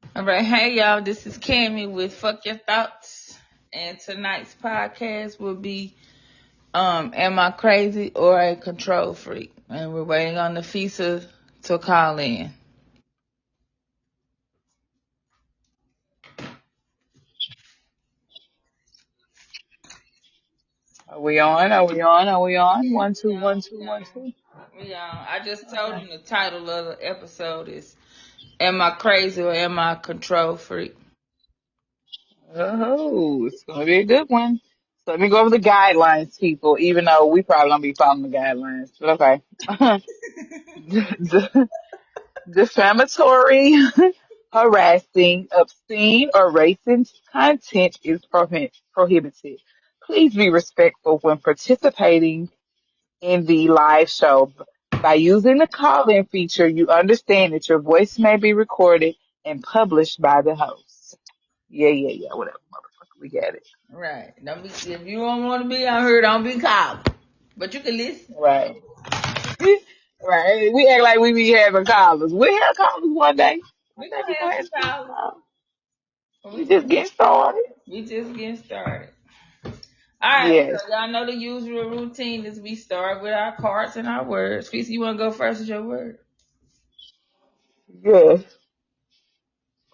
All right, hey y'all, this is Cammy with Fuck Your Thoughts, and tonight's podcast will be Am I Crazy or a Control Freak? And we're waiting on the FISA to call in. Are we on? Are we on? Are we on? Yes, One, we two, on, one, two, we one, on, two. we on. I just told Okay. them the title of the episode is Am I Crazy or Am I a Control Freak? Oh, it's gonna be a good one. So let me go over the guidelines, people. Even though we probably don't be following the guidelines, but okay. Defamatory, harassing, obscene, or racist content is prohibited. Please be respectful when participating in the live show. By using the call-in feature, you understand that your voice may be recorded and published by the host. Yeah, whatever, motherfucker, we got it. Right. Don't be, if you don't want to be on here, don't be called. But you can listen. Right. Right. We act like we be having callers. We have callers one day. One We day we gonna have gonna some have some callers. callers. We We just just getting started. we just getting started. All right, Yes. so y'all know the usual routine is we start with our cards and our words. Fisa, you want to go first with your word? Yes.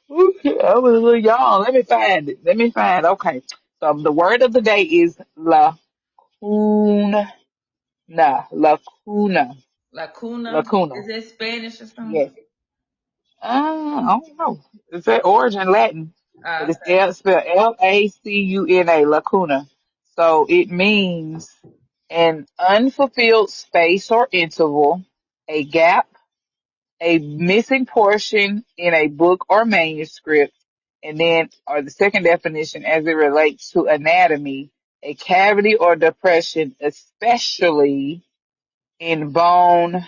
Okay, I was a little young. Let me find it. Let me find. Okay. So the word of the day is lacuna. Lacuna. Lacuna? Lacuna. Is it Spanish or something? Yes. I don't know. It's that origin Latin, but it's Okay. spelled Lacuna, lacuna. So it means an unfulfilled space or interval, a gap, a missing portion in a book or manuscript, and then, or the second definition as it relates to anatomy, a cavity or depression, especially in bone.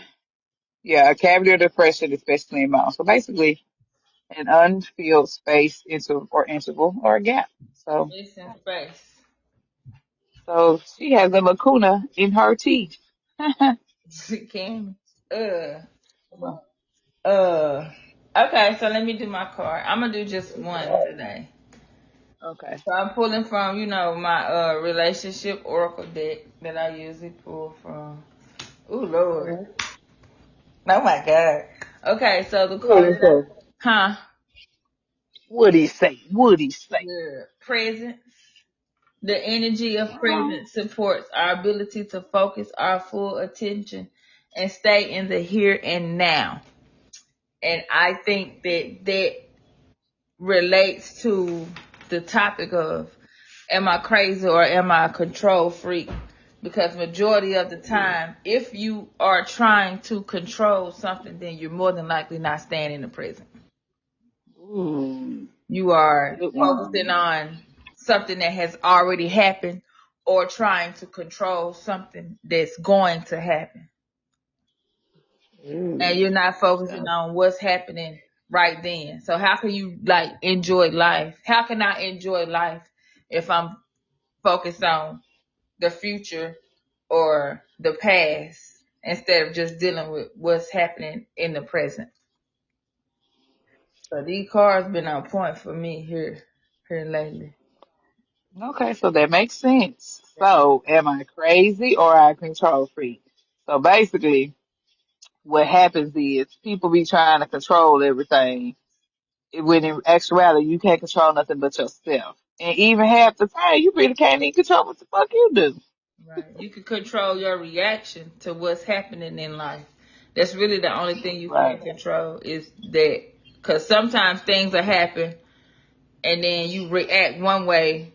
Yeah, a cavity or depression, especially in bone. So basically, an unfilled space or interval or a gap. So, Missing space. so she has a lacuna in her teeth. Can uh uh. Okay, so let me do my card. I'm gonna do just one today. Okay. So I'm pulling from, my relationship oracle deck that I usually pull from. Ooh Lord. Mhm. Oh my God. Okay, so the What card did he that I, say? huh? What did he say? What did he say? The presence. The energy of Uh-huh. presence supports our ability to focus our full attention and stay in the here and now. And I think that relates to the topic of am I crazy or am I a control freak? Because majority of the time, if you are trying to control something, then you're more than likely not staying in the present. Ooh, You are good focusing one. on something that has already happened or trying to control something that's going to happen. And Ooh, you're not focusing sounds on what's happening right then. So how can you like enjoy life? How can I enjoy life if I'm focused on the future or the past instead of just dealing with what's happening in the present? So these cards been on point for me here lately. okay. So that makes sense. So, am I crazy or I control freak? So basically, what happens is people be trying to control everything, when in actuality you can't control nothing but yourself. And even half the time, you really can't even control what the fuck you do. Right. You can control your reaction to what's happening in life. That's really the only thing you Right. can't control is that. Because sometimes things will happen and then you react one way,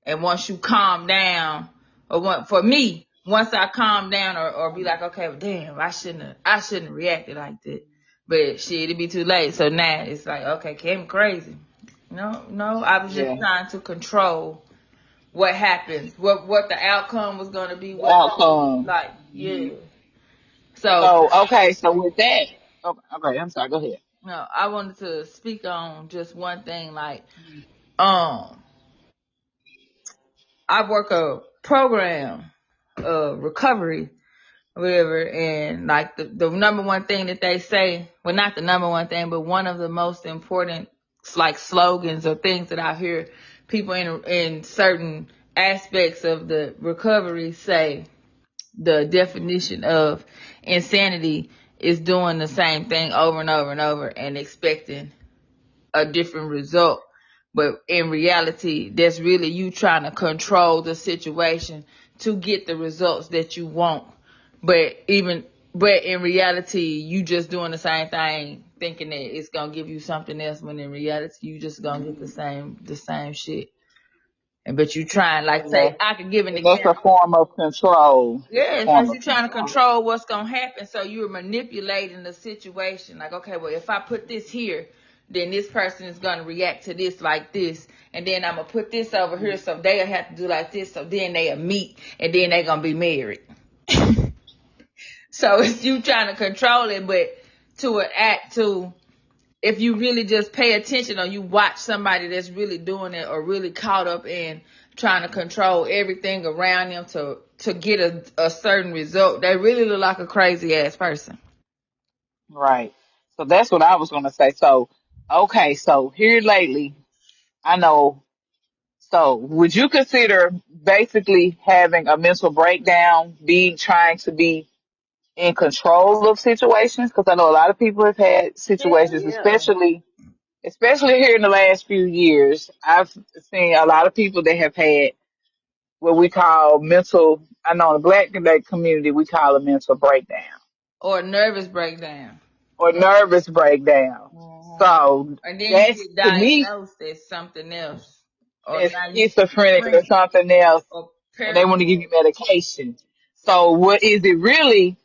and once you calm down, for me, once I calm down or be like, okay, well, damn, I shouldn't have reacted like that. But shit, it'd be too late. So now it's like, okay, Kim crazy. No, I was just Yeah. trying to control what happens, what the outcome was gonna be, The what outcome. like, hmm yeah. So So, okay. So with that, okay. I'm sorry. Go ahead. no, I wanted to speak on just one thing, like, um, I work a program, recovery, whatever, and like the number one thing that they say, well, not the number one thing, but one of the most important like slogans or things that I hear people in certain aspects of the recovery say. The definition of insanity is doing the same thing over and over and over and expecting a different result. But in reality, that's really you trying to control the situation to get the results that you want. But in reality, you just doing the same thing, thinking that it's gonna give you something else. When in reality, you just gonna get the same shit. And but you trying, like, And say, that, I could give an and that's a example. form of control. It's a Yeah, form because you're of trying to control. control what's gonna happen. So you're manipulating the situation. Like, okay, well, if I put this here, then this person is gonna react to this like this, and then I'm gonna put this over here, so they'll have to do like this. So then they'll meet, and then they're gonna be married. So it's you trying to control it, but to an act to, if you really just pay attention or you watch somebody that's really doing it or really caught up in trying to control everything around them to get a certain result, they really look like a crazy ass person. Right. So that's what I was going to say. So, okay, so here lately, I know. So, would you consider basically having a mental breakdown, being trying to be in control of situations? Because I know a lot of people have had Hell situations, yeah. especially here in the last few years. I've seen a lot of people that have had what we call mental. I know in the Black community we call a mental breakdown Or nervous breakdown. or nervous breakdown. Mhm. So And then you that's get to me diagnosed as something else. Or as now you schizophrenic or schizophrenic something else, or and they want to give paranoid. you medication. So what is it really?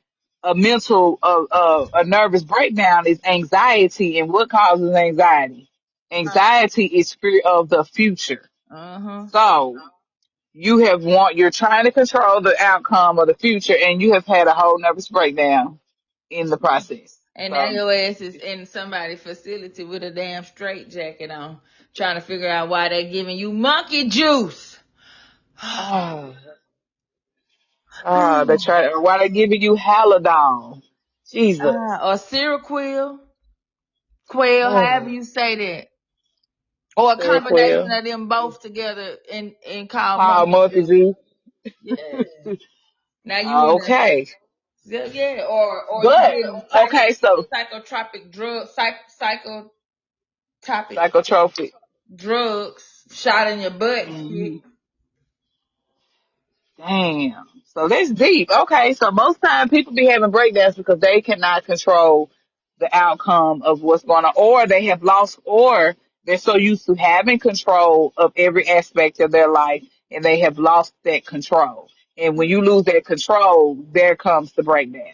A mental, a nervous breakdown is anxiety, and what causes anxiety? Anxiety is fear of the future. Uh-huh. So you're trying to control the outcome of the future, and you have had a whole nervous breakdown in the process. And now So, your ass is in somebody's facility with a damn straight jacket on, trying to figure out why they giving you monkey juice. oh, they try. Why they giving you Halidon? Jesus. Or Seroquel, Quell, however Oh, you say that. Or a combination Seroquel. of them both together and called Paul monkey Murphy juice. juice. Yeah. Now you in a Okay. yeah, or you But getting okay, so psychotropic psychotropic psychotropic. drugs shot in your butt and shit. Hmm. Damn. So that's deep. Okay, so most time people be having breakdowns because they cannot control the outcome of what's going on, or they have lost, or they're so used to having control of every aspect of their life, and they have lost that control. And when you lose that control, there comes the breakdown.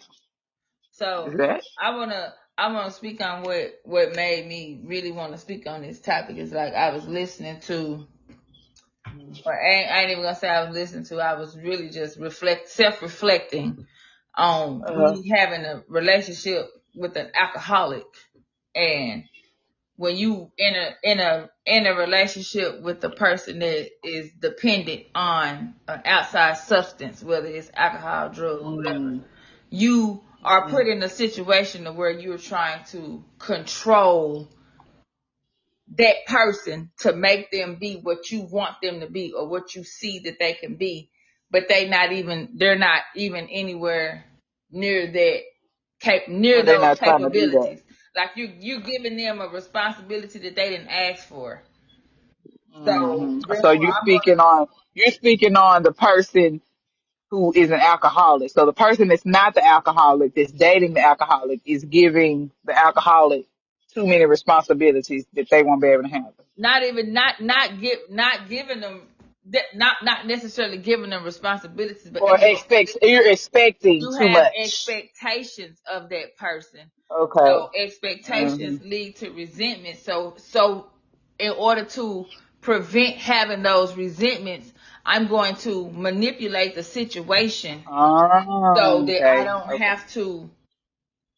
Is So that? I wanna speak on what made me really want to speak on this topic. Is like I was listening to, or I ain't even gonna say I was listening to. I was really just self reflecting on Uh, me having a relationship with an alcoholic, and when you in a relationship with a person that is dependent on an outside substance, whether it's alcohol, drugs, whatever, mm, you are mm, put in a situation to where you're trying to control that person to make them be what you want them to be or what you see that they can be, but they're not even anywhere near near or they're those not trying to do that. capabilities. Like you giving them a responsibility that they didn't ask for. So So therefore I'm gonna you're speaking on the person who is an alcoholic. So the person that's not the alcoholic, that's dating the alcoholic, is giving the alcoholic too many responsibilities that they won't be able to handle, not even not giving them not necessarily giving them responsibilities, but or you're expecting you too have much. expectations of that person. Okay. So expectations Hmm. lead to resentment. So in order to prevent having those resentments, I'm going to manipulate the situation so Oh, that I okay. don't Okay. have to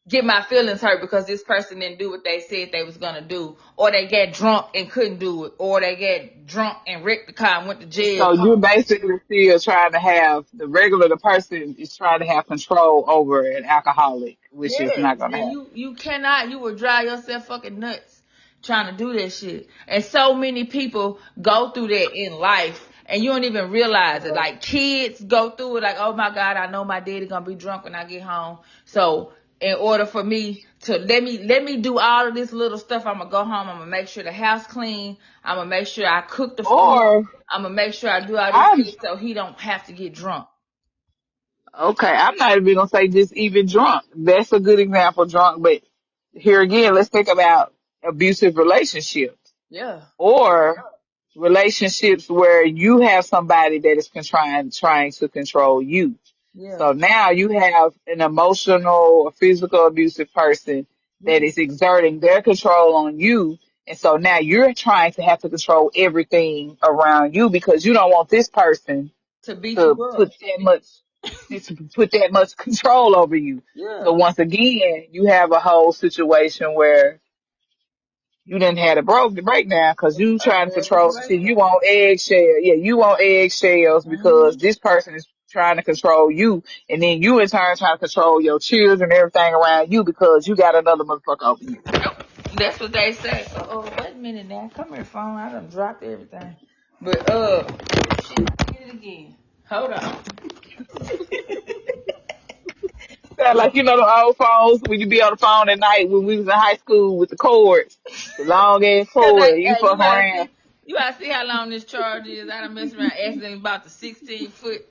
get my feelings hurt because this person didn't do what they said they was gonna do, or they get drunk and couldn't do it, or they get drunk and wrecked the car and went to jail. So you're basically still trying to have the person is trying to have control over an alcoholic, which is Yes, not going to and happen. you will drive yourself fucking nuts. trying to do that shit. And so many people go through that in life and you don't even realize it. Like kids go through it like, oh my God, I know my daddy gonna be drunk when I get home. So in order for me to let me do all of this little stuff, I'm gonna go home, I'm gonna make sure the house clean, I'm gonna make sure I cook the food, Or I'm gonna make sure I do all I'm this shit so he don't have to get drunk. okay. I'm not even gonna say just even drunk. That's a good example, drunk. But here again, let's think about abusive relationships Yeah. or relationships where you have somebody that is trying to control you. Yeah. So now you have an emotional or physical abusive person that is exerting their control on you. And so now you're trying to have to control everything around you because you don't want this person To beat you to up. put that much control over you. So Yeah. once again, you have a whole situation where you didn't have a breakdown because you A trying to nervous control some shit. You breakdown. want eggshell. Yeah, you want eggshells because Mm-hmm. this person is trying to control you, and then you in turn trying to control your children and everything around you because you got another motherfucker over you. That's what they say. So, wait a minute now. Come here, phone. I done dropped everything. But, shit, I did it again. Hold on. Sound like you know the old phones when you be on the phone at night when we was in high school with the cords, the long ass Cause cord. You you fuck gotta around. see, how long this charge is. I done messed around accidentally about the 16 foot.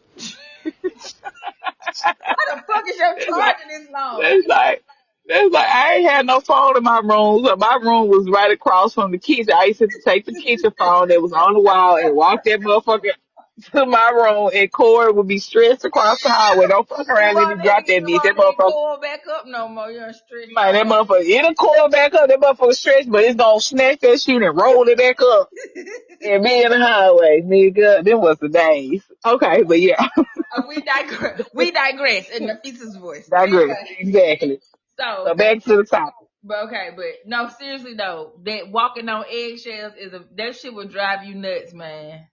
How the fuck is your It's like charger this long? That's like, that's like, I ain't had no phone in my room. So my room was right across from the kitchen. I used to take the kitchen phone that was on the wall and walk that motherfucker to my room and cord would be stretched across the hallway. Don't fuck You around, let me drop that you bitch. That won't even motherfucker, pull back up no more. You're stretched man, out. that motherfucker, it'll cord back up. That motherfucker stretch, but it's gonna snatch that shit and roll it back up and be in the highway. Nigga, them was the days. Okay, but yeah, We digress. We digress in the thesis voice. But digress. anyway, Exactly. so So back to the topic. but no, seriously though, that walking on eggshells that shit will drive you nuts, man.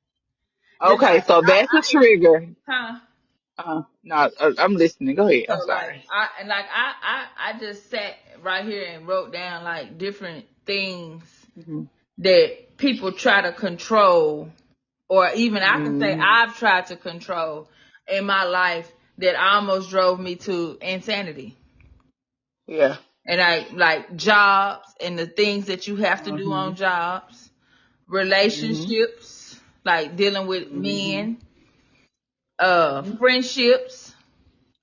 Just Okay, like so that's a trigger. huh? No, I'm listening. Go ahead. So I'm like sorry. I just sat right here and wrote down like different things Hmm. that people try to control, or even I can say Hmm. I've tried to control in my life that almost drove me to insanity. Yeah. And I like jobs and the things that you have to do Hmm. on jobs, Hmm. relationships, like dealing with Hmm. men, friendships,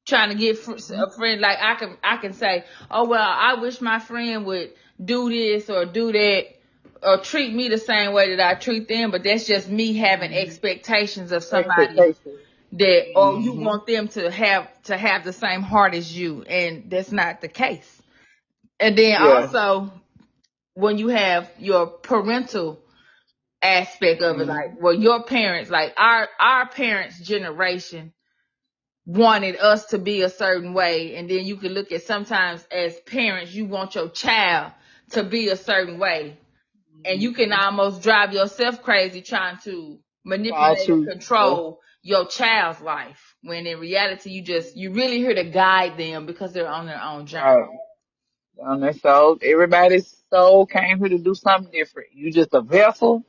trying to get Hmm. a friend. Like I can say, oh well, I wish my friend would do this or do that or treat me the same way that I treat them, but that's just me having Hmm. expectations of somebody Expectations. that, or you Hmm. want them to have the same heart as you, and that's not the case. And then Yeah. also when you have your parental aspect of it, Hmm. like well, your parents, like our parents' generation wanted us to be a certain way, and then you can look at sometimes as parents you want your child to be a certain way, and you can Hmm. almost drive yourself crazy trying to Try manipulate and to. Yeah. control your child's life when in reality you really here to guide them because they're on their own journey. Right. On their soul. Everybody's soul came here to do something different. You just a vessel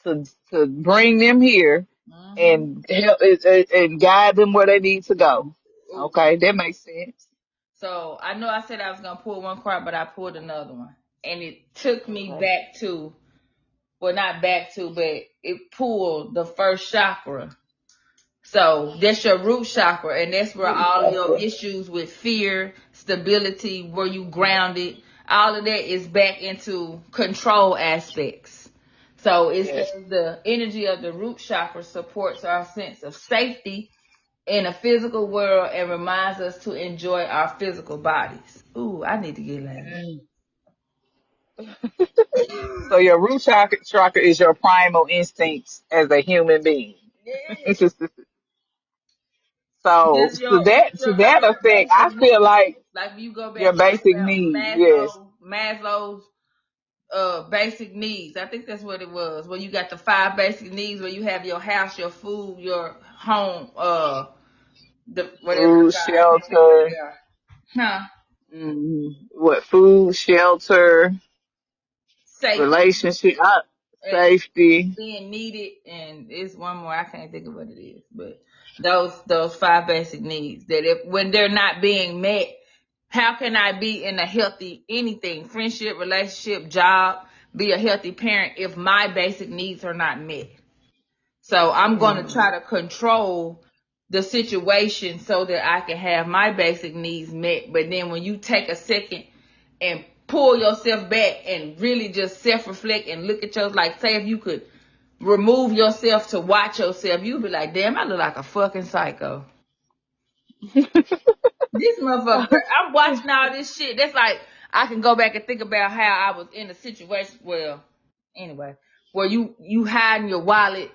to bring them here Hmm. and help and guide them where they need to go. Okay, that makes sense. So I know I said I was gonna pull one card, but I pulled another one, and it took me Okay. back to, well, not back to, but it pulled the first chakra. So that's your root chakra, and that's where all of your issues with fear, stability, where you grounded, all of that is back into control aspects. So it Yes. says the energy of the root chakra supports our sense of safety in a physical world and reminds us to enjoy our physical bodies. Ooh, I need to get loud. So your root chakra is your primal instincts as a human being. So Just to just that your effect, I basic feel needs. like Like when you go your back and think basic about needs, yes. Maslow's basic needs. I think that's what it was. Where you got the five basic needs where you have your house, your food, your home, the whatever Food, I can't think of what shelter, they are. Huh? food, shelter, safety, Relationship, and safety. being needed, and it's one more. I can't think of what it is, but those five basic needs that if when they're not being met, how can I be in a healthy anything, friendship, relationship, job, be a healthy parent if my basic needs are not met? So I'm going to try to control the situation so that I can have my basic needs met. But then when you take a second and pull yourself back and really just self-reflect and look at yours, like say if you could remove yourself to watch yourself, you'd be like, damn, I look like a fucking psycho. This motherfucker, I'm watching all this shit. That's like, I can go back and think about how I was in a situation, well, anyway, where you hiding your wallet,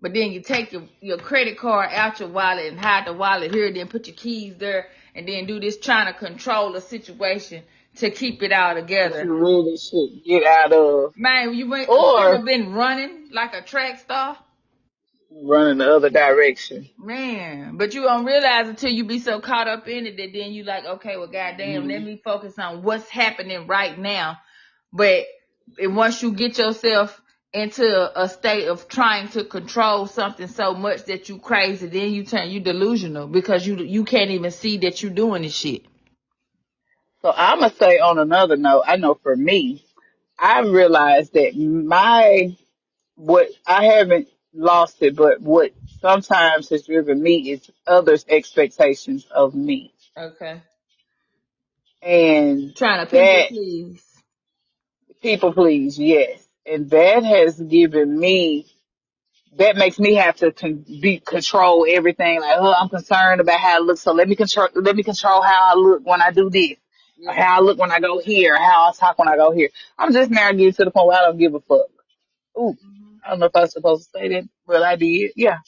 but then you take your credit card out your wallet and hide the wallet here, then put your keys there, and then do this trying to control the situation to keep it all That together. you really should get out of. Man, you Or ever been running like a track star? running the other direction. Man, but you don't realize until you be so caught up in it that then you like, okay, well, goddamn, let me focus on what's happening right now. But once you get yourself into a state of trying to control something so much that you crazy, then you delusional because you can't even see that you doing this shit. So I'm gonna say on another note, I know for me, I realized that what I haven't lost it, but what sometimes has driven me is others' expectations of me. Okay. And Trying to people that please. people please, yes. And that has given me, that makes me have to control everything. Like, oh, I'm concerned about how I look. So let me control how I look when I do this. Or Yeah. how I look when I go here, how I talk when I go here. I'm just now getting to the point where I don't give a fuck. Ooh, I don't know if I was supposed to say that, but I did. Yeah.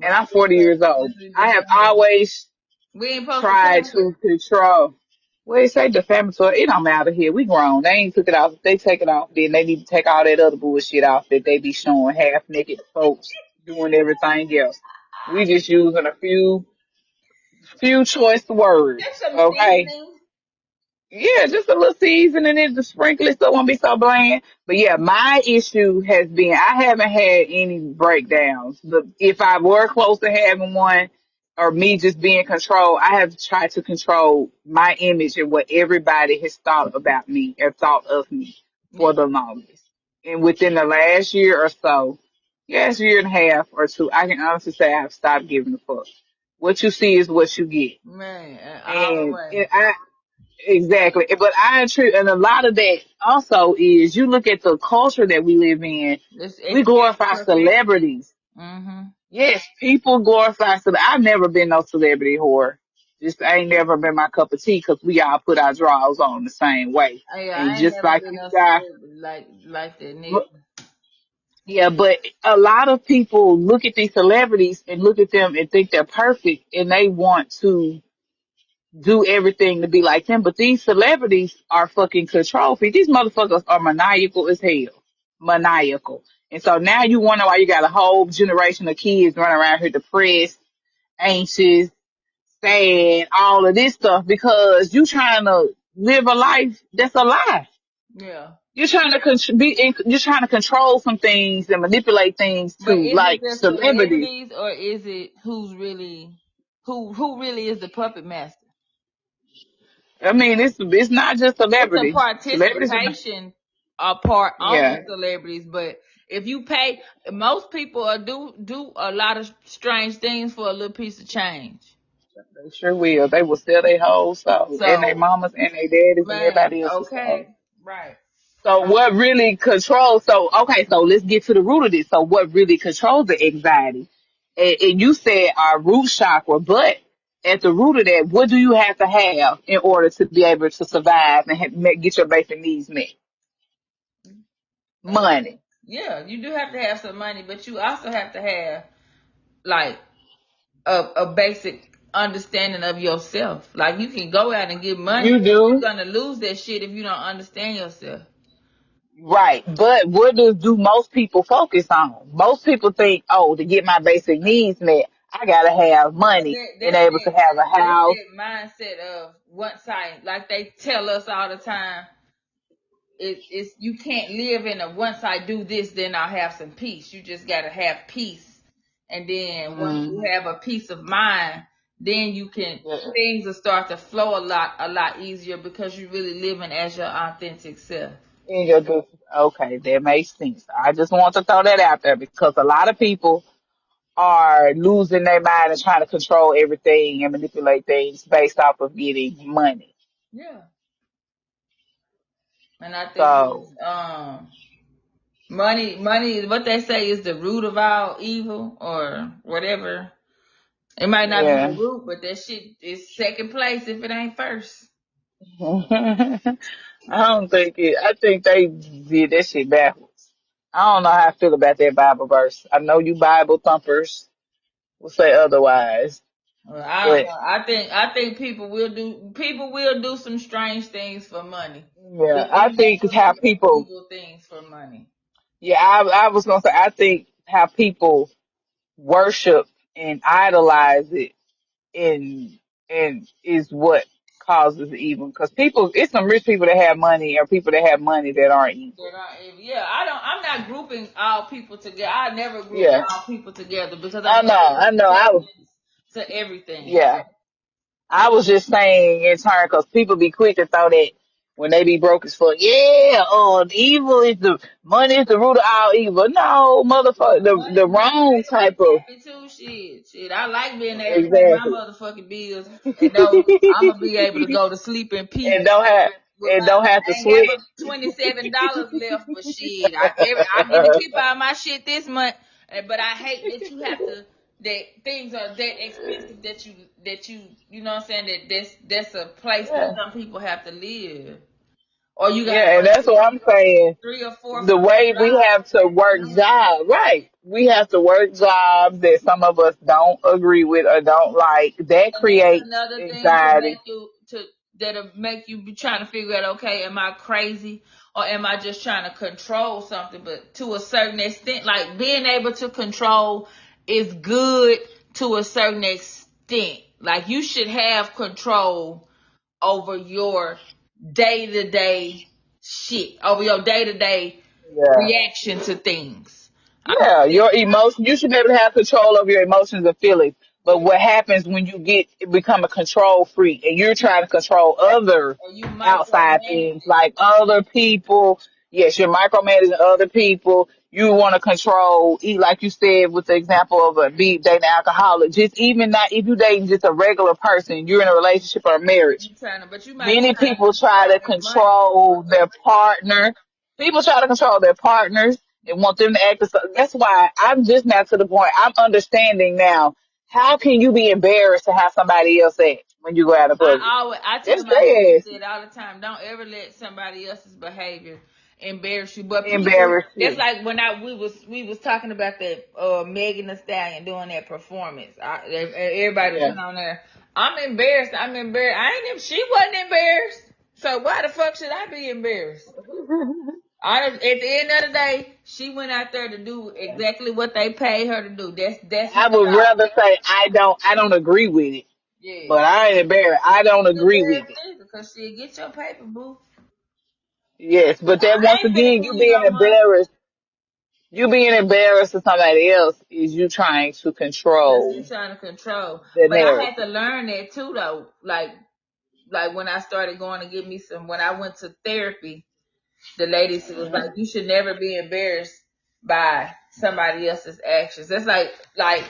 And Well, I'm 40 years old. I have always we ain't supposed to tried cuss to control. Well, they say defamatory. It don't matter here. We grown. They ain't took it off. If they take it off, then they need to take all that other bullshit off that they be showing half naked folks doing everything else. We just using a few choice words. Just some Okay. seasoning. Yeah, just a little seasoning in to sprinkle it so it won't be so bland. But yeah, my issue has been I haven't had any breakdowns. But if I were close to having one or me just being controlled, I have tried to control my image and what everybody has thought about me or thought of me for Yeah. the longest. And within the last year or so, yes, year and a half or two, I can honestly say I've stopped giving a fuck. What you see is what you get. Man, all the And way. exactly. But I attribute, and a lot of that also is you look at the culture that we live in, Let's we expect glorify perfection. celebrities. Mm-hmm. Yes, people glorify celebrities. I've never been no celebrity whore. Just ain't never been my cup of tea because we all put our drawers on the same way. Yeah, And I ain't just never like been you no guys, celebrity like that nigga. but- yeah, but a lot of people look at these celebrities and look at them and think they're perfect and they want to do everything to be like them. But these celebrities are fucking control freaks. These motherfuckers are maniacal as hell. Maniacal. And so now you wonder why you got a whole generation of kids running around here depressed, anxious, sad, all of this stuff because you trying to live a life that's a lie. Yeah. You're trying to you're trying to control some things and manipulate things But to is it like the celebrities. celebrities or is it who really is the puppet master? I mean, it's not just It's a celebrities. Celebrities are not, participation part on the yeah. celebrities, but if you pay, most people do a lot of strange things for a little piece of change. They sure will. They will sell their whole soul, and their So, mamas and their daddies and man, everybody else's soul. okay, right. So what really controls? So okay, so let's get to the root of this. So what really controls the anxiety? And you said our root chakra, but at the root of that, what do you have to have in order to be able to survive and get your basic needs met? Uh, Money. yeah, you do have to have some money, but you also have to have like a basic understanding of yourself. Like you can go out and get money, You but you're do. gonna lose that shit if you don't understand yourself. Right. But what do most people focus on? Most people think, oh, to get my basic needs met, I gotta have But money and able to have a that's house. that mindset of one side, like they tell us all the time. it's you can't live in a once I do this, then I'll have some peace. You just gotta have peace. And then once you Mhm. have a peace of mind, then you can Yeah. things will start to flow a lot easier because you're really living as your authentic self. In your okay, that makes sense. I just want to throw that out there because a lot of people are losing their mind and trying to control everything and manipulate things based off of getting money. Yeah. And I think So money what they say is the root of all evil or whatever. It might not be the yeah. root, but that shit is second place if it ain't first. I don't think it. I think they did that shit backwards. I don't know how I feel about that Bible verse. I know you Bible thumpers will say otherwise, Well, I don't but know. I think people will do some strange things for money. yeah, But I then they think will how do some people. evil things for money. Yeah, I was gonna say I think how people worship and idolize it and is what causes evil. Because people, it's some rich people that have money or people that have money that aren't evil. Yeah, I'm not grouping all people together. I never group Yeah, all people together because I I know know, I know. there's levels to everything. Yeah, I was just saying in turn because people be quick to throw that when they be broke as fuck. Yeah, oh, evil is the money is the root of all evil. No, motherfucker, the Money wrong make type you of happy too. Shit. I like being able to pay my exactly. motherfucking bills and know I'm gonna be able to go to sleep in peace and don't have with and my. don't have to I ain't got sweat. but $27 left, but shit, I get to keep all my shit this month. But I hate that you have to. That things are that expensive that you know what I'm saying that's a place that Yeah. some people have to live, or you gotta Yeah, and work that's what I'm saying. 3 or 4 The fucking way we have jobs. to work jobs, right? We have to work jobs that some of us don't agree with or don't like. That And that's creates another thing to make anxiety. you to that'll make you be trying to figure out, okay, am I crazy or am I just trying to control something? But to a certain extent, like being able to control is good to a certain extent. Like you should have control over your day to day shit, over your day to day Yeah. reaction to things. I Yeah, think your emotion. You should be able to have control over your emotions and feelings. But yeah, what happens when you become a control freak and you're trying to control other or you outside micromanage things it. like other people? Yes, you're micromanaging other people. You want to control, eat like you said with the example of a be dating alcoholic. Just even not if you dating just a regular person, you're in a relationship or a marriage. But you might be Many trying to people try control to their money. control their partner. People try to control their partners and want them to act. That's why I'm just now to the point. I'm understanding now. How can you be embarrassed to have somebody else act when you go out in public? I tell That's my kids their ass that all the time. Don't ever let somebody else's behavior embarrass you. But people, embarrass that's you. like when we was talking about that Megan Thee Stallion doing that performance. Everybody was Yeah. on there. I'm embarrassed. I'm embarrassed. She wasn't embarrassed. So why the fuck should I be embarrassed? At the end of the day, she went out there to do exactly what they paid her to do. That's her I would job. rather say I don't agree with it, Yeah. but I ain't embarrassed. I don't agree with it. Because she get your paper, boo. Yes, but then I once ain't finna again, give you no money. you being embarrassed to somebody else is you trying to Yeah, you control trying to control. the But I had narrative. to learn that too though. Like when I started going to get me when I went to therapy, the lady was like, you should never be embarrassed by somebody else's actions. That's like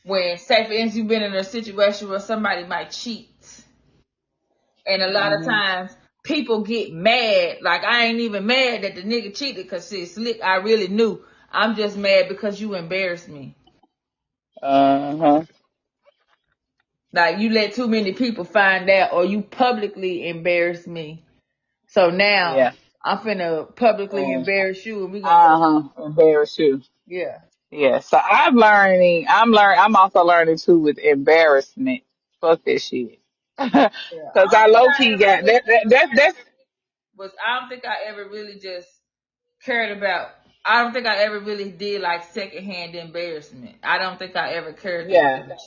when say for instance you've been in a situation where somebody might cheat. And a lot of Hmm. times people get mad. Like I ain't even mad that the nigga cheated because shit slick. I really knew. I'm just mad because you embarrassed me. Uh-huh. Like you let too many people find out or you publicly embarrass me. So now Yeah. I'm finna publicly Uh embarrass you and we gonna go. huh. Embarrass you. Yeah. Yeah. So I'm also learning too with embarrassment. Fuck that shit. Yeah. Cause I don't I think low I key ever got really that's was I don't think I ever really just cared about I don't think I ever really did like secondhand embarrassment. I don't think I ever cared that yeah. much.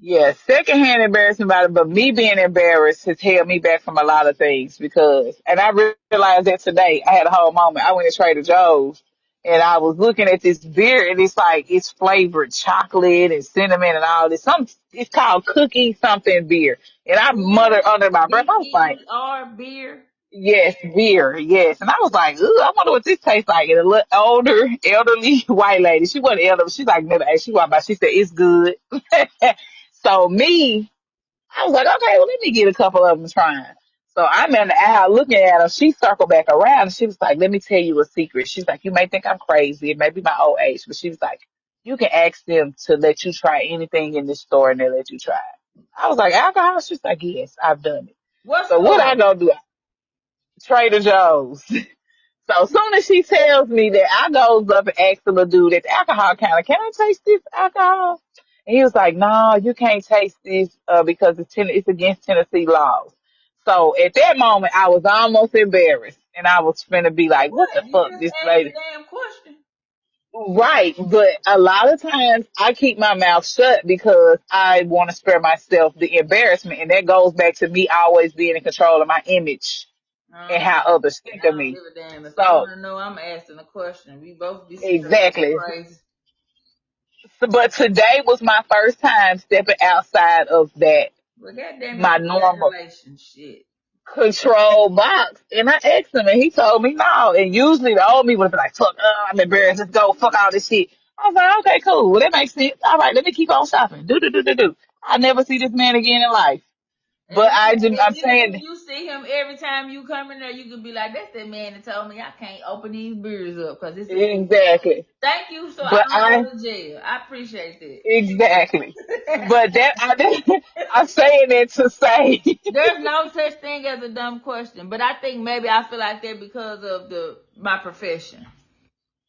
Yeah, secondhand embarrassment about it, but me being embarrassed has held me back from a lot of things because, and I realized that today. I had a whole moment. I went to Trader Joe's and I was looking at this beer and it's like, it's flavored chocolate and cinnamon and all this. It's called cookie something beer. And I Beer, muttered under my breath. I was like, BER, beer. yes, beer, yes. And I was like, ooh, I wonder what this tastes like. And a little older, elderly white lady, she wasn't elderly. She's like, never ate. She walked by. She said, it's good. So me, I was like, okay, well, let me get a couple of them trying. So I'm in the aisle looking at her. She circled back around and she was like, let me tell you a secret. She's like, you may think I'm crazy. It may be my old age, but she was like, you can ask them to let you try anything in this store and they let you try it. I was like, alcohol? She's like, yes, I've done it. What So what I store? go do? Trader Joe's. So soon as she tells me that, I goes up and asks the little dude at the alcohol counter, can I taste this alcohol? And he was like, no, you can't taste this because it's against Tennessee laws. So at that moment, I was almost embarrassed. And I was finna be like, what the What? You fuck, just this asked the lady? damn question. Right. But a lot of times I keep my mouth shut because I want to spare myself the embarrassment. And that goes back to me always being in control of my image and how others think I of don't me. give a damn. If I So want to know, I'm asking a question. We both be sitting there looking exactly. crazy. But today was my first time stepping outside of that, Well, goddamn it, my normal congratulations. Shit. control box. And I asked him and he told me no. And usually the old me would be like, fuck, I'm embarrassed. Let's go. Fuck all this shit. I was like, okay, cool. Well, that makes sense. All right, let me keep on shopping. Do. I never see this man again in life. And But if I'm you saying you see him every time you come in there, you could be like, that's that man that told me I can't open these beers up because it's against. exactly. Thank you, so I But don't go to jail. I appreciate exactly. that. But I'm saying it to say, There's no such thing as a dumb question, but I think maybe I feel like that because of my profession.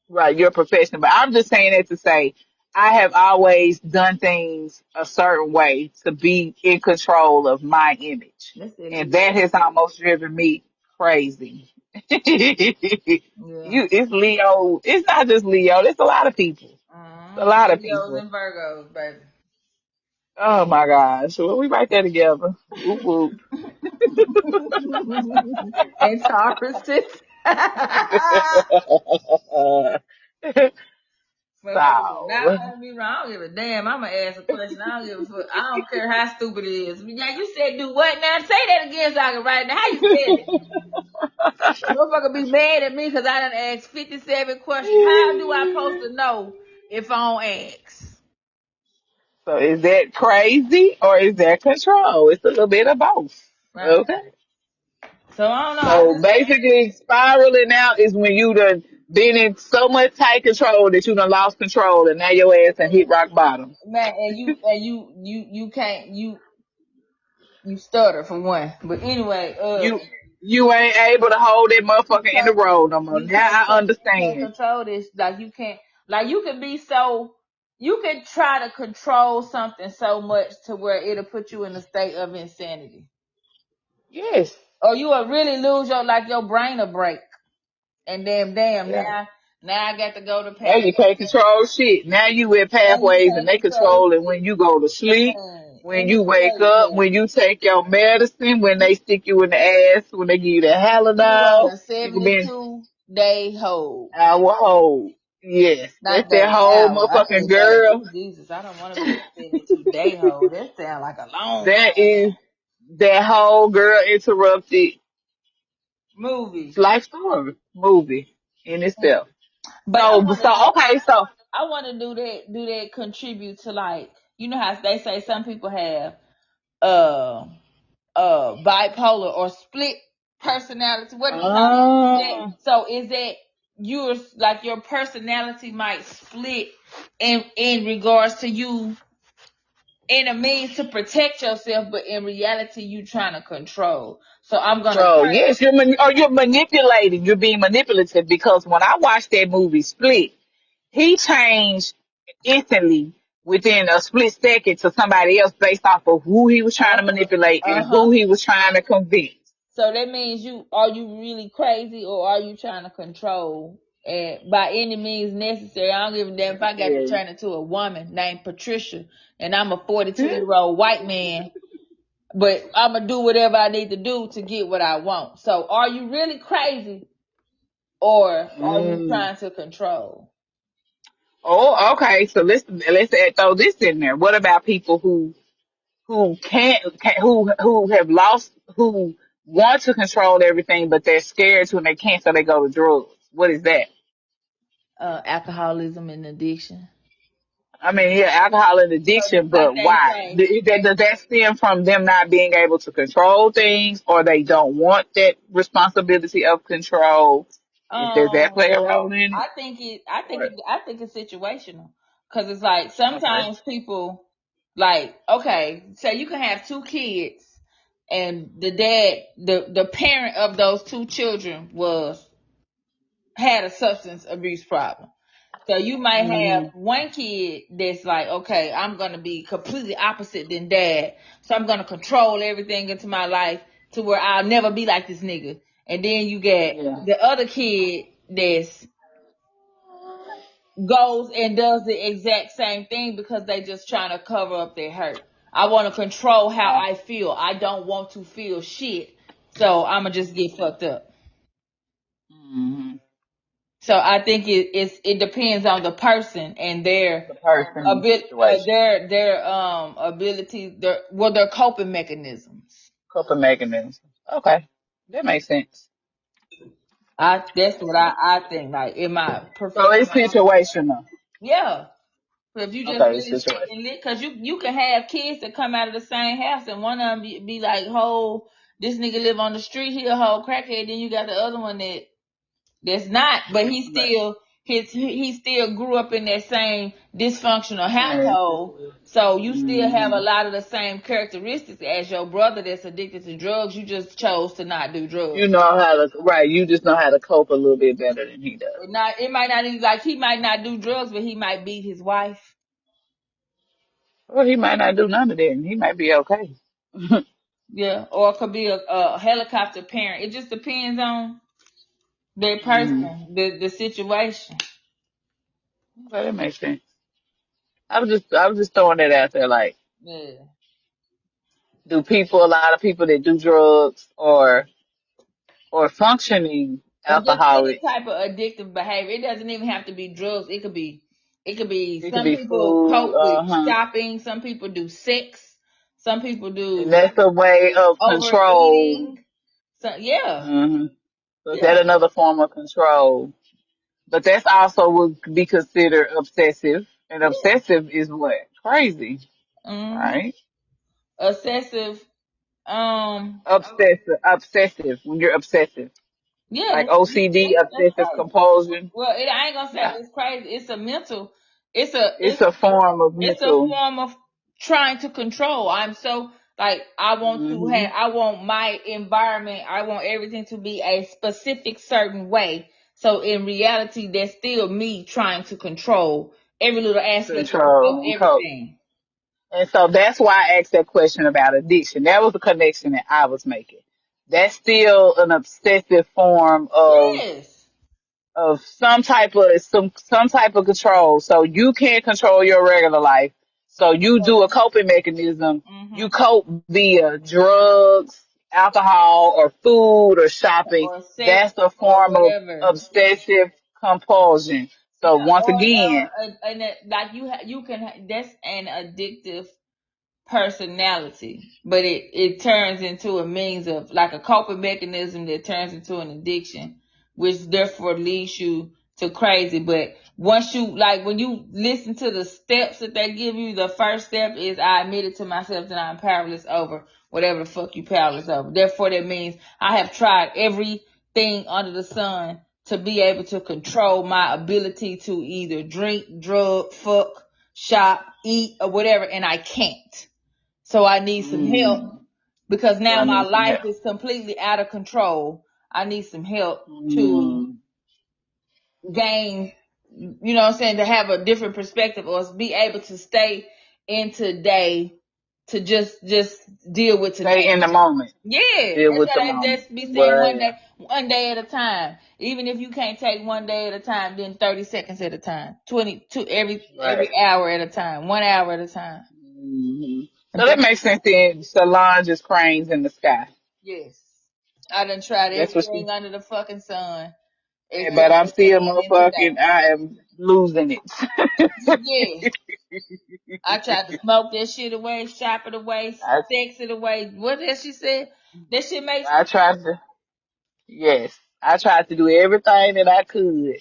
right, you're a professional. But I'm just saying it to say, I have always done things a certain way to be in control of my image. That's And illegal. that has almost driven me crazy. Yeah. It's Leo. It's not just Leo. It's a lot of people. It's a lot of Leos people. and Virgos, baby. Oh my gosh. Well, we right there together. Whoop whoop. And Tauruses. Motherfucker do not So, want me wrong. I don't give a damn. I'm gonna ask a question. I don't give a fuck. I don't care how stupid it is. Yeah, you said do what now? Say that again so I can write it down. How you spell it? Motherfucker be mad at me because I done asked 57 questions. How do I supposed to know if I don't ask? so is that crazy or is that control? It's a little bit of both. Right. Okay. So I don't know. So basically, spiraling out is when you done been in so much tight control that you done lost control and now your ass done hit rock bottom. Man, and you can't you stutter for one. But anyway, You you ain't able to hold that you motherfucker in the can't road no more. you Now can't I you can't understand. control this. Like you can be so you can try to control something so much to where it'll put you in a state of insanity. Yes. Or you will really lose your brain will break. And damn, Yeah. now I got to go to Now path. you can't control shit. Now you with Now you pathways and can't they control control it when shit. you go to sleep, Man, when any you wake day, up, when baby. you take your medicine, when they stick you in the ass, when they give you the You on Halidol. a You can be in 72-day hold. our hole. Yes. Not That's that day, whole hour. I motherfucking said day. girl. Oh, Jesus. I don't want to be on a 72-day hold. That sounds like a long That time. is that whole girl interrupted Movie. life story movie in itself. But I So, want to so do, okay, so I want to do that contribute to like, you know how they say some people have, uh, bipolar or split personality. What do you call it? uh, So is that you're like your personality might split in regards to you in a means to protect yourself, but in reality you trying to control. So I'm gonna control. turn. Yes, you're manipulating. You're being manipulative because when I watched that movie Split, he changed instantly within a split second to somebody else based off of who he was trying to manipulate Uh and huh. who he was trying to convince. So that means are you really crazy or are you trying to control? And by any means necessary. I don't give a damn if I got to Necessary. turn into a woman named Patricia and I'm a 42-year-old white man, but I'm going to do whatever I need to do to get what I want. So are you really crazy or are you Mm. trying to control? Oh, okay. So let's throw this in there. What about people who can't who have lost, who want to control everything, but they're scared to and they can't, so they go to drugs? What is that? Alcoholism and addiction. I mean, yeah, alcohol and So addiction, like but they why? say, Does that stem from them not being able to control things, or they don't want that responsibility of control? Does that um, play a role in it? Or, I think it's situational. Cause it's like okay. sometimes people like, okay, say you can have two kids and the parent of those two children had a substance abuse problem. So you might have Hmm. one kid that's like, okay, I'm gonna be completely opposite than dad. So I'm gonna control everything into my life to where I'll never be like this nigga. And then you get Yeah. the other kid that's goes and does the exact same thing because they just trying to cover up their hurt. I want to control how Right. I feel. I don't want to feel shit. So I'ma just get fucked up. Hmm. So I think it depends on the person and their The person a and the bit situation. their ability their coping mechanisms. Coping mechanisms. Okay. That makes sense. That's what I think, like in my So professional. it's situational. Yeah. But if you just Okay, it's really sit situational. and live, cause you can have kids that come out of the same house and one of them be like, "Whole this nigga live on the street, he a whole crackhead." Then you got the other one that's not, but Right. he still grew up in that same dysfunctional Same. household. So you still have a Hmm. lot of the same characteristics as your brother that's addicted to drugs. You just chose to not do You drugs. know how to, right, you just know how to cope a little bit better than he does. Not it might not even like he might not do drugs, but he might beat his wife. Well, he might not do none of that, and he might be okay. Yeah, or it could be a helicopter parent. It just depends on the Hmm. person, the situation. Okay, that makes sense. I was just throwing that out there. Like, Yeah. a lot of people that do drugs or functioning Or just any alcoholics, type of addictive behavior. It doesn't even have to be drugs. It could be it could some be people food, cope with huh? shopping, some people do sex, some people And do that's a way of control. overeating. So yeah. Hmm. So is that Yeah. another form of control? But that's also would be considered obsessive, and Yeah. obsessive is what? Crazy, Hmm. right? Excessive Obsessive. When you're obsessive, yeah, like OCD, that's obsessive crazy. compulsion. Well, I ain't gonna say Yeah, it's crazy. It's a mental. It's a it's a form of it's a mental. form of trying to control. I'm so like Hmm. I want my environment, I want everything to be a specific certain way. So in reality, that's still me trying to control every little aspect of Control. everything. And so that's why I asked that question about addiction. That was the connection that I was making. That's still an obsessive form Yes. of some type of control. So you can't control your regular life. So you So do a you coping mechanism. You mhm. cope via drugs, alcohol, or food or shopping. Or sex That's a or form of whatever. obsessive compulsion. So Yeah, once again, and like you can that's an addictive personality, but it turns into a means of like a coping mechanism that turns into an addiction, which therefore leads you to crazy. But once you like when you listen to the steps that they give you, the first step is I admitted to myself that I'm powerless over whatever the fuck you powerless over. Therefore, that means I have tried everything under the sun to be able to control my ability to either drink, drug, fuck, shop, eat, or whatever, and I can't. So I need some help mm, because so now I my need some life help. is completely out of control. I need some help to Mm, gain, to have a different perspective or be able to stay in today to just deal with Stay today. in the moment. Yeah, Deal that's with the what I moment. just be saying. Well, One day at a time. Even if you can't take one day at a time, then 30 seconds at a time, 22 right. every hour at a time, 1 hour at a time. hmm And So that makes sense then. Solange is cranes in the sky. yes, I done tried That's what she, everything under the fucking sun but except I'm for still staying in motherfucking, today. I am losing it. Yeah, I tried to smoke that shit away, shop it away, I, sex it away. What did she say? That shit makes I tried to, yes, I tried to do everything that I could,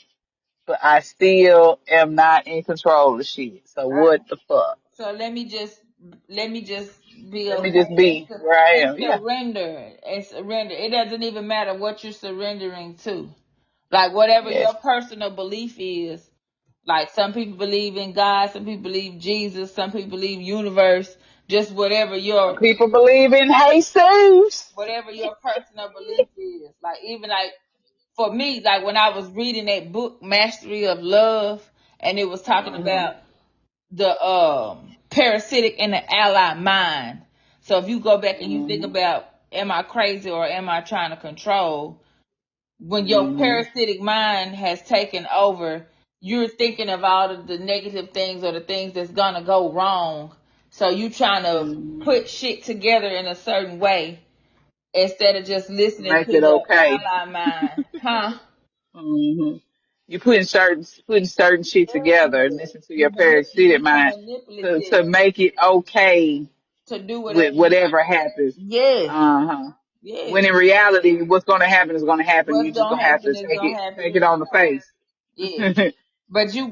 but I still am not in control of shit. So what the fuck? so let me just be Let me okay just be where I and am. Yeah. surrender and surrender. It doesn't even matter what you're surrendering to. Like whatever Yes. your personal belief is. Like some people believe in God, some people believe Jesus, some people believe universe. Just Some people believe in Jesus. whatever your personal belief is. Like even like for me, like when I was reading that book, Mastery of Love, and it was talking hmm about the parasitic and the ally mind. So if you go back and you think hmm about, am I crazy or am I trying to control? When your hmm parasitic mind has taken over, you're thinking of all of the negative things or the things that's gonna go wrong. So you trying to hmm put shit together in a certain way instead of just listening Make to it your okay. ally mind, huh? hmm You putting certain shit together and listen to your You parasitic become mind to manipulative make it okay to do with whatever you whatever want. happens. Yes, Uh-huh. yes. When in reality, what's gonna happen is gonna happen. You What's just gonna gonna have happen to is take gonna it happen take it on the anyway. face. Yes.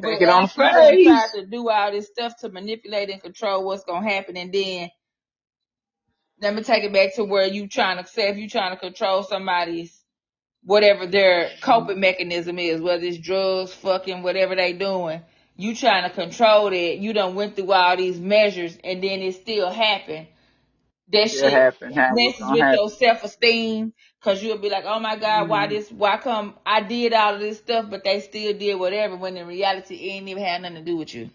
Take But it on the after you done tried face. to do all this stuff to manipulate and control what's gonna happen, and then let me take it back to where you trying to say if you trying to control somebody's whatever their coping mechanism is, whether it's drugs, fucking, whatever they doing, you trying to control that. You done went through all these measures, and then it still happened. That Still shit happen. How it's messes gonna with your happen. self esteem because you'll be like, oh my God, Mm-hmm. why come I did all of this stuff, but they still did whatever when in reality it ain't even had nothing to do with you.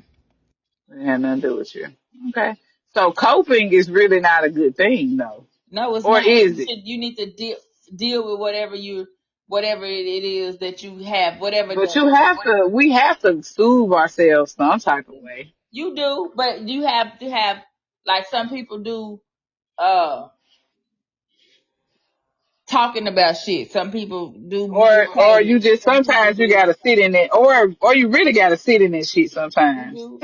It had nothing to do with you. Okay. So coping is really not a good thing though. No, it's Or not. is it? You need to deal with whatever it is that you have, whatever But we have to soothe ourselves some type of way. you do, but you have to have like some people do uh talking about shit. Some people do Or you meditating. just Some people sometimes you do. gotta sit in it, or you really gotta sit in that shit You sometimes. do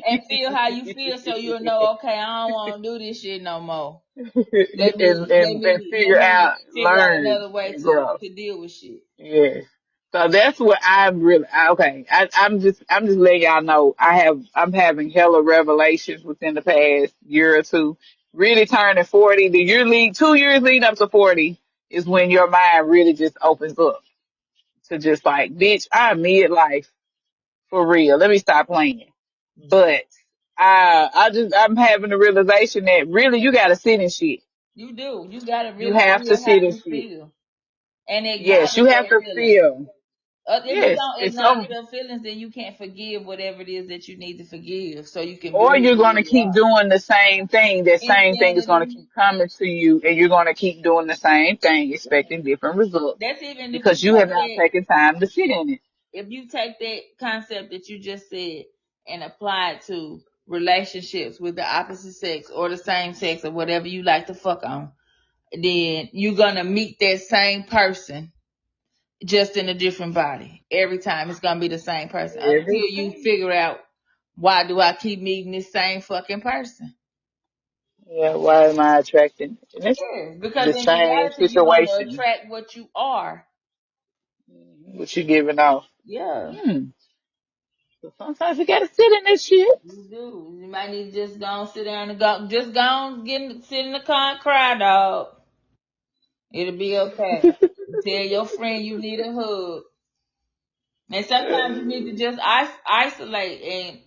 and feel how you feel so you'll know, okay, I don't want to do this shit no more. Let me and figure out, figure out learn, another way and grow. to deal with shit. Yes. So that's what I'm really okay. I'm just letting y'all know I'm having hella revelations within the past year or two. Really turning 40, the year lead 2 years leading up to 40 is when your mind really just opens up to just like, bitch, I'm midlife for real. Let me stop playing. But I'm having the realization that really you gotta sit in shit. You do. You gotta You really have to feel how sit in you shit. feel and Yes, acknowledge you have that to feeling. feel. If you Yes, don't it's acknowledge so. your feelings, then you can't forgive whatever it is that you need to forgive, so you can Or move you're where going to you keep are. doing the same thing. That same thing is going to Insanity. keep coming to you, and you're going to keep doing the same thing, expecting different results That's even if you because you have take not that. taken time to sit in it. If you take that concept that you just said and apply it to relationships with the opposite sex or the same sex or whatever you like to fuck on, then you're gonna meet that same person just in a different body. Every time it's gonna be the same person until Every you time. figure out why do I keep meeting this same fucking person? Yeah, why am I attracting this? Yes, The because in same reality you're gonna situation attract what you are. what you giving off. Yeah. Hmm. So sometimes you got to sit in this shit. You do. You might need to just go and sit down and go just go and sit in the car and cry, dog. It'll be okay. Tell your friend you need a hug. And sometimes you need to just isolate and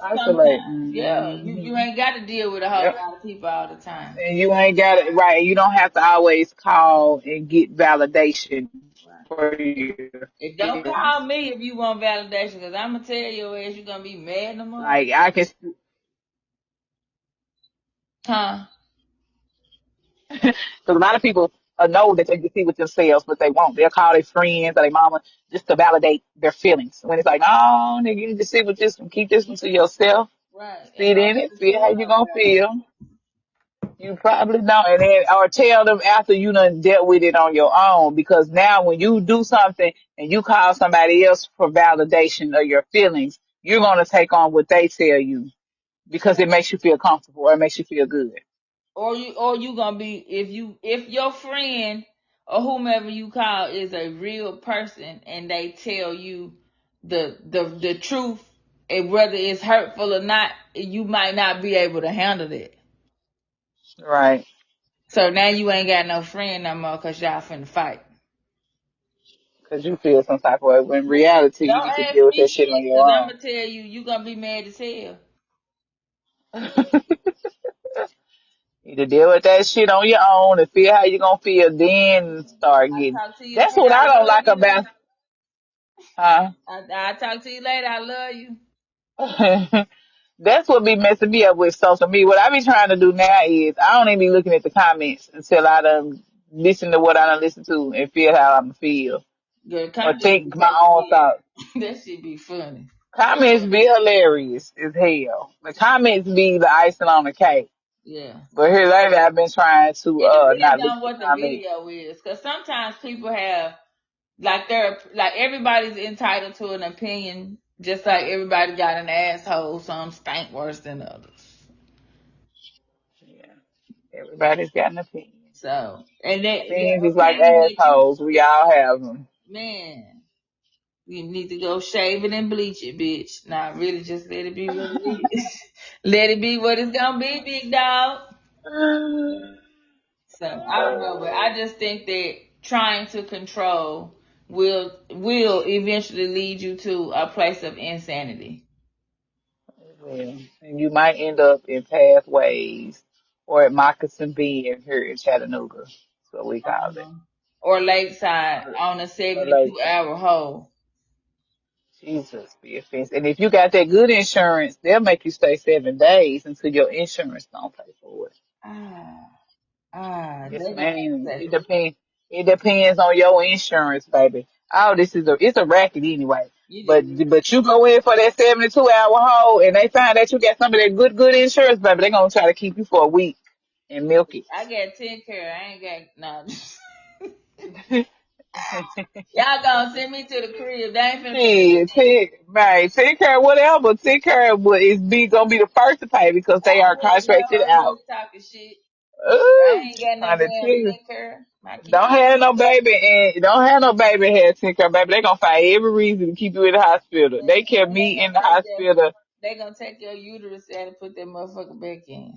Isolate. sometimes, yeah. You hmm ain't got to deal with a whole Yep. lot of people all the time. And you ain't got it right. You don't have to always call and get validation Right. for your And don't feelings. call me if you want validation, because I'm gonna tell your ass you're gonna be mad no more. Like I can, Huh? Because a lot of people know that they can see with themselves, but they won't. They'll call their friends or their mama just to validate their feelings. When it's like, no, nigga, you need to sit with this one, keep this one to yourself, Right. And sit in don't it, even feel tell how you gonna nobody. feel. You probably don't, and then or tell them after you done dealt with it on your own. Because now, when you do something and you call somebody else for validation of your feelings, you're gonna take on what they tell you because it makes you feel comfortable or it makes you feel good. Or you gonna be, if your friend or whomever you call is a real person and they tell you the truth, and whether it's hurtful or not, you might not be able to handle it. Right? So now you ain't got no friend no more because y'all finna fight. Because you feel some type of way. When in reality, you Don't need to ask deal with me that shit on shit because I'm your gonna tell you, you gonna be mad as hell. own. You need to deal with that shit on your own and feel how you gonna feel. Then start I getting. talk to you That's later. what I I don't love like you though. about. Huh? I talk to you later. I love you. That's what be messing me up with social media. What I be trying to do now is I don't even be looking at the comments until I done listen to what I done listen to and feel how I'm feel Your or comments be think my taking own me thoughts. out. That shit be funny. Comments be hilarious as hell. The comments be the icing on the cake. Yeah. But here lately I've been trying to It depends not look on at the what the comments. video is, because sometimes people have like everybody's entitled to an opinion, just like everybody got an asshole. Some stink worse than others. Yeah. Everybody's got an opinion. So, and that Opinions is like opinion that you, assholes. We all have them. man, you need to go shave it and bleach it, bitch. Nah, really, just let it be what it is. Let it be what it's gonna be, big dog. So I don't know, but I just think that trying to control will eventually lead you to a place of insanity. Yeah. And you might end up in pathways or at Moccasin Bend here in Chattanooga. That's what we call it. Or lakeside Or, on a or like 72-hour hole. Jesus be offensive. And if you got that good insurance, they'll make you stay 7 days until your insurance don't pay for it. Ah, Yes, they gonna ma'am. say It depends. It depends on your insurance, baby. Oh, it's a racket anyway. you But did. but you go in for that 72-hour hold and they find that you got some of that good insurance, baby. They're gonna try to keep you for a week and milk it. I got 10 care. I ain't got no. Y'all gonna send me to the crib. They ain't finna pay me. Shit, take care whatever. Take care is be gonna be the first to pay because they I are already know contracted I'm out. just talking shit. I Ooh, ain't got no trying to tell damn you. 10 care. My Don't kids. have no baby and don't have no baby here, take care, baby. They gonna find every reason to keep you in the hospital. Man, They kept and me in the hospital. they gonna take your uterus out and put that motherfucker back in.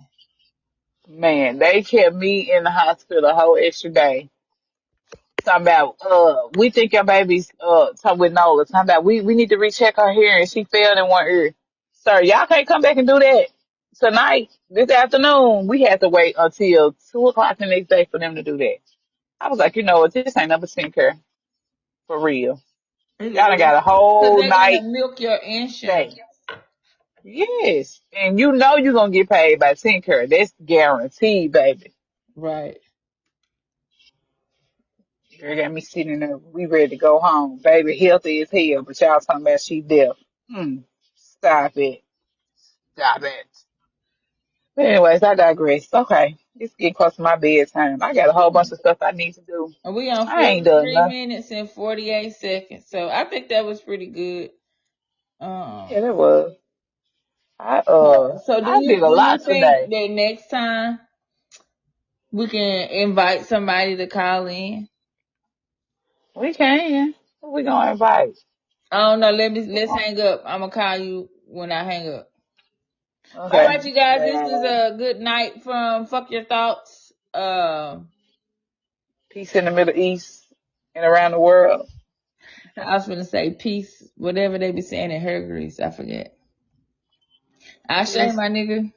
Man, they kept me in the hospital a whole extra day. Talking about, we think your baby's, talking with Nola. Talking about, we need to recheck her hearing. She failed in one ear. Sir, y'all can't come back and do that tonight, this afternoon. We had to wait until 2 o'clock the next day for them to do that. I was like, you know what, this ain't number 10 care. For real. It Y'all done is. got a Cause whole they're gonna night milk your insurance. stay. Yes. And you know you're gonna get paid by 10 care. That's guaranteed, baby. Right. You got me sitting there. We ready to go home. Baby, healthy as hell, but y'all talking about she deaf. Stop it. Stop it. But anyways, I digress. Okay. It's getting close to my bedtime. I got a whole bunch of stuff I need to do. And we on I ain't done 43 nothing. minutes and 48 seconds. So I think that was pretty good. Yeah, that was. So I did a do you lot think today. that next time we can invite somebody to call in? We can. Who we gonna invite? I don't know. Let's hang up. I'm gonna call you when I hang up. All Okay. right, you guys. This is Bye. a good night from Fuck Your Thoughts. Peace in the Middle East and around the world. I was gonna say peace, whatever they be saying in her Greece. I forget. I say Peace. my nigga.